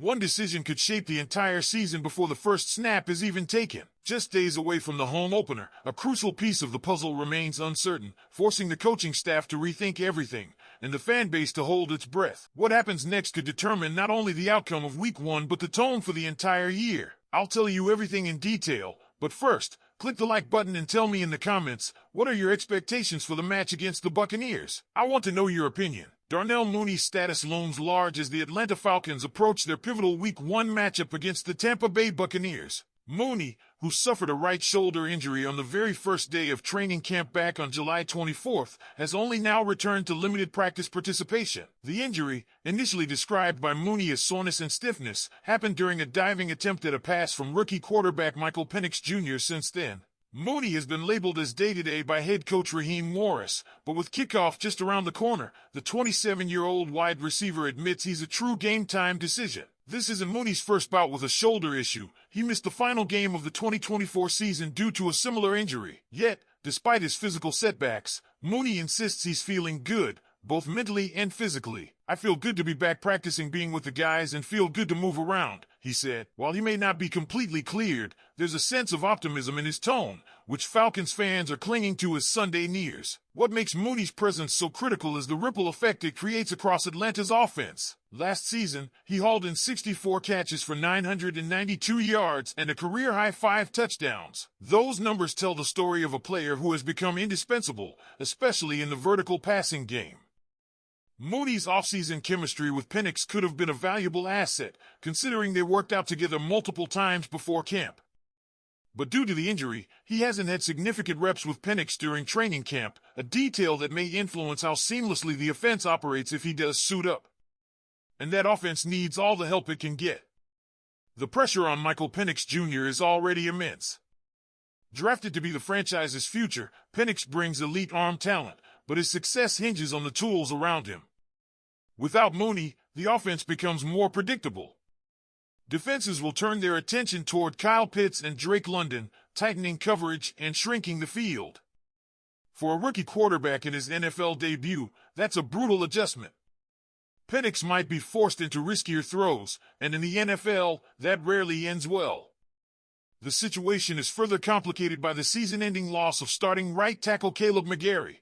One decision could shape the entire season before the first snap is even taken. Just days away from the home opener, a crucial piece of the puzzle remains uncertain, forcing the coaching staff to rethink everything, and the fan base to hold its breath. What happens next could determine not only the outcome of Week 1 but the tone for the entire year. I'll tell you everything in detail, but first, click the like button and tell me in the comments, what are your expectations for the match against the Buccaneers? I want to know your opinion. Darnell Mooney's status looms large as the Atlanta Falcons approach their pivotal Week 1 matchup against the Tampa Bay Buccaneers. Mooney, who suffered a right shoulder injury on the very first day of training camp back on July 24th, has only now returned to limited practice participation. The injury, initially described by Mooney as soreness and stiffness, happened during a diving attempt at a pass from rookie quarterback Michael Penix Jr. Since then, Mooney has been labeled as day-to-day by head coach Raheem Morris, but with kickoff just around the corner, the 27-year-old wide receiver admits he's a true game-time decision. This isn't Mooney's first bout with a shoulder issue. He missed the final game of the 2024 season due to a similar injury. Yet, despite his physical setbacks, Mooney insists he's feeling good, both mentally and physically. "I feel good to be back practicing, being with the guys, and feel good to move around," he said. While he may not be completely cleared, there's a sense of optimism in his tone, which Falcons fans are clinging to as Sunday nears. What makes Mooney's presence so critical is the ripple effect it creates across Atlanta's offense. Last season, he hauled in 64 catches for 992 yards and a career-high 5 touchdowns. Those numbers tell the story of a player who has become indispensable, especially in the vertical passing game. Mooney's offseason chemistry with Penix could have been a valuable asset, considering they worked out together multiple times before camp. But due to the injury, he hasn't had significant reps with Penix during training camp, a detail that may influence how seamlessly the offense operates if he does suit up. And that offense needs all the help it can get. The pressure on Michael Penix Jr. is already immense. Drafted to be the franchise's future, Penix brings elite arm talent, but his success hinges on the tools around him. Without Mooney, the offense becomes more predictable. Defenses will turn their attention toward Kyle Pitts and Drake London, tightening coverage and shrinking the field. For a rookie quarterback in his NFL debut, that's a brutal adjustment. Penix might be forced into riskier throws, and in the NFL, that rarely ends well. The situation is further complicated by the season-ending loss of starting right tackle Caleb McGarry.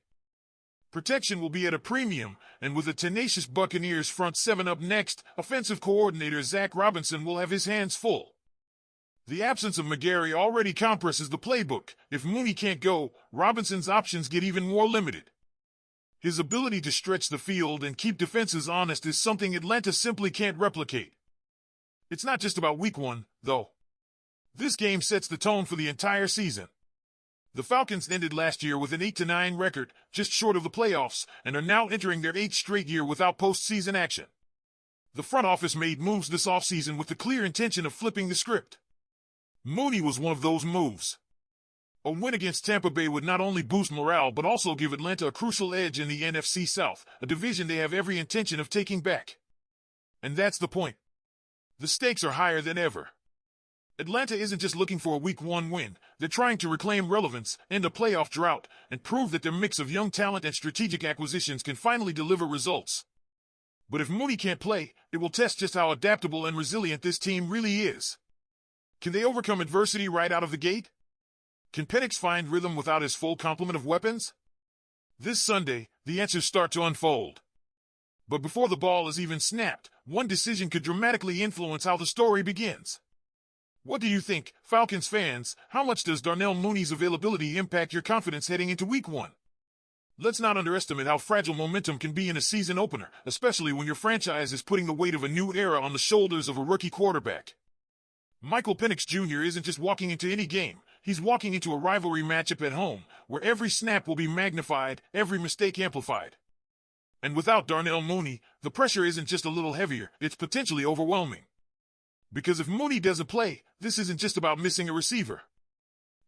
Protection will be at a premium, and with a tenacious Buccaneers front seven up next, offensive coordinator Zach Robinson will have his hands full. The absence of McGarry already compresses the playbook. If Mooney can't go, Robinson's options get even more limited. His ability to stretch the field and keep defenses honest is something Atlanta simply can't replicate. It's not just about Week 1, though. This game sets the tone for the entire season. The Falcons ended last year with an 8-9 record, just short of the playoffs, and are now entering their 8th straight year without postseason action. The front office made moves this offseason with the clear intention of flipping the script. Mooney was one of those moves. A win against Tampa Bay would not only boost morale but also give Atlanta a crucial edge in the NFC South, a division they have every intention of taking back. And that's the point. The stakes are higher than ever. Atlanta isn't just looking for a Week 1 win. They're trying to reclaim relevance, end a playoff drought, and prove that their mix of young talent and strategic acquisitions can finally deliver results. But if Mooney can't play, it will test just how adaptable and resilient this team really is. Can they overcome adversity right out of the gate? Can Penix find rhythm without his full complement of weapons? This Sunday, the answers start to unfold. But before the ball is even snapped, one decision could dramatically influence how the story begins. What do you think, Falcons fans? How much does Darnell Mooney's availability impact your confidence heading into Week 1? Let's not underestimate how fragile momentum can be in a season opener, especially when your franchise is putting the weight of a new era on the shoulders of a rookie quarterback. Michael Penix Jr. isn't just walking into any game. He's walking into a rivalry matchup at home, where every snap will be magnified, every mistake amplified. And without Darnell Mooney, the pressure isn't just a little heavier, it's potentially overwhelming. Because if Mooney doesn't play, this isn't just about missing a receiver.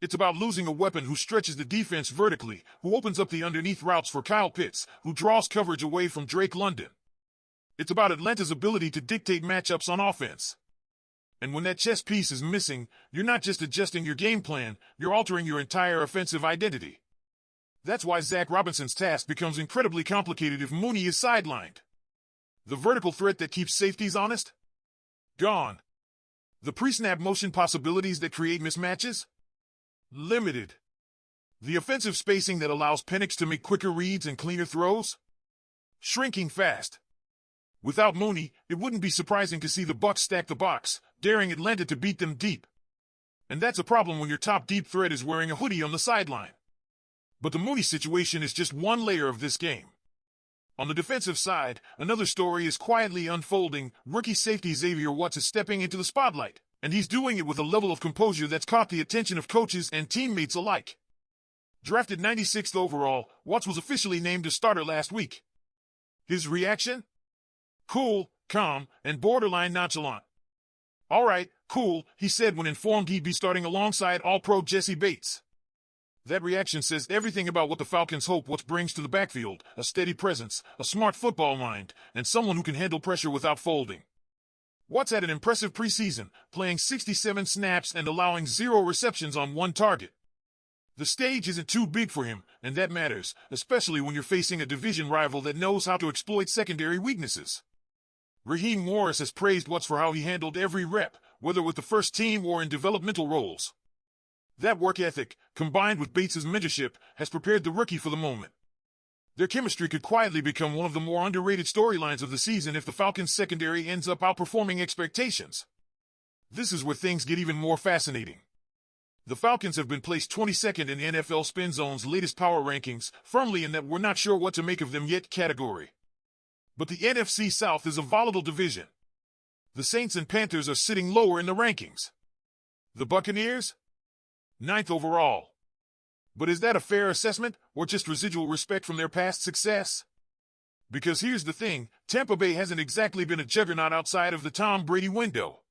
It's about losing a weapon who stretches the defense vertically, who opens up the underneath routes for Kyle Pitts, who draws coverage away from Drake London. It's about Atlanta's ability to dictate matchups on offense. And when that chess piece is missing, you're not just adjusting your game plan, you're altering your entire offensive identity. That's why Zach Robinson's task becomes incredibly complicated if Mooney is sidelined. The vertical threat that keeps safeties honest? Gone. The pre-snap motion possibilities that create mismatches? Limited. The offensive spacing that allows Penix to make quicker reads and cleaner throws? Shrinking fast. Without Mooney, it wouldn't be surprising to see the Bucs stack the box, daring Atlanta to beat them deep. And that's a problem when your top deep threat is wearing a hoodie on the sideline. But the Mooney situation is just one layer of this game. On the defensive side, another story is quietly unfolding. Rookie safety Xavier Watts is stepping into the spotlight, and he's doing it with a level of composure that's caught the attention of coaches and teammates alike. Drafted 96th overall, Watts was officially named a starter last week. His reaction? Cool, calm, and borderline nonchalant. "All right, cool," he said when informed he'd be starting alongside All-Pro Jesse Bates. That reaction says everything about what the Falcons hope Watts brings to the backfield: a steady presence, a smart football mind, and someone who can handle pressure without folding. Watts had an impressive preseason, playing 67 snaps and allowing 0 receptions on 1 target. The stage isn't too big for him, and that matters, especially when you're facing a division rival that knows how to exploit secondary weaknesses. Raheem Morris has praised Watts for how he handled every rep, whether with the first team or in developmental roles. That work ethic, combined with Bates' mentorship, has prepared the rookie for the moment. Their chemistry could quietly become one of the more underrated storylines of the season if the Falcons' secondary ends up outperforming expectations. This is where things get even more fascinating. The Falcons have been placed 22nd in NFL Spin Zone's latest power rankings, firmly in that "we're not sure what to make of them yet" category. But the NFC South is a volatile division. The Saints and Panthers are sitting lower in the rankings. The Buccaneers? 9th overall. But is that a fair assessment, or just residual respect from their past success? Because here's the thing, Tampa Bay hasn't exactly been a juggernaut outside of the Tom Brady window.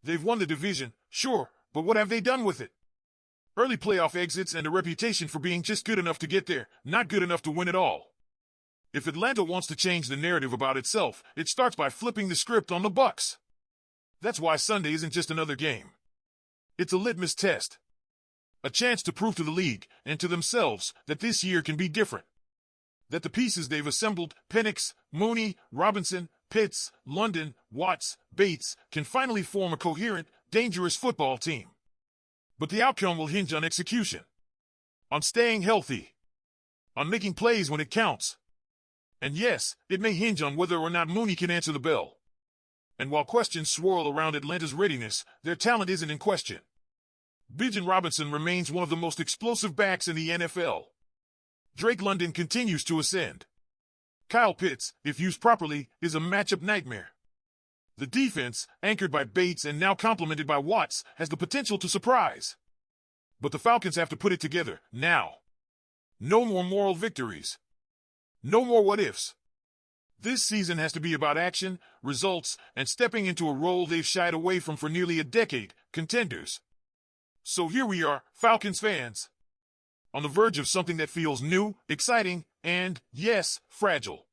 They've won the division, sure, but what have they done with it? Early playoff exits and a reputation for being just good enough to get there, not good enough to win it all. If Atlanta wants to change the narrative about itself, it starts by flipping the script on the Bucs. That's why Sunday isn't just another game. It's a litmus test. A chance to prove to the league, and to themselves, that this year can be different. That the pieces they've assembled, Penix, Mooney, Robinson, Pitts, London, Watts, Bates, can finally form a coherent, dangerous football team. But the outcome will hinge on execution. On staying healthy. On making plays when it counts. And yes, it may hinge on whether or not Mooney can answer the bell. And while questions swirl around Atlanta's readiness, their talent isn't in question. Bijan Robinson remains one of the most explosive backs in the NFL. Drake London continues to ascend. Kyle Pitts, if used properly, is a matchup nightmare. The defense, anchored by Bates and now complemented by Watts, has the potential to surprise. But the Falcons have to put it together, now. No more moral victories. No more what-ifs. This season has to be about action, results, and stepping into a role they've shied away from for nearly a decade: contenders. So here we are, Falcons fans. On the verge of something that feels new, exciting, and, yes, fragile.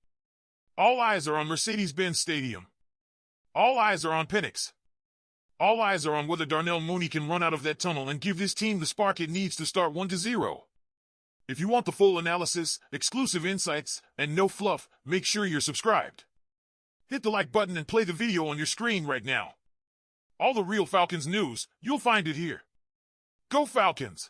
All eyes are on Mercedes-Benz Stadium. All eyes are on Penix. All eyes are on whether Darnell Mooney can run out of that tunnel and give this team the spark it needs to start 1-0. If you want the full analysis, exclusive insights, and no fluff, make sure you're subscribed. Hit the like button and play the video on your screen right now. All the real Falcons news, you'll find it here. Go Falcons!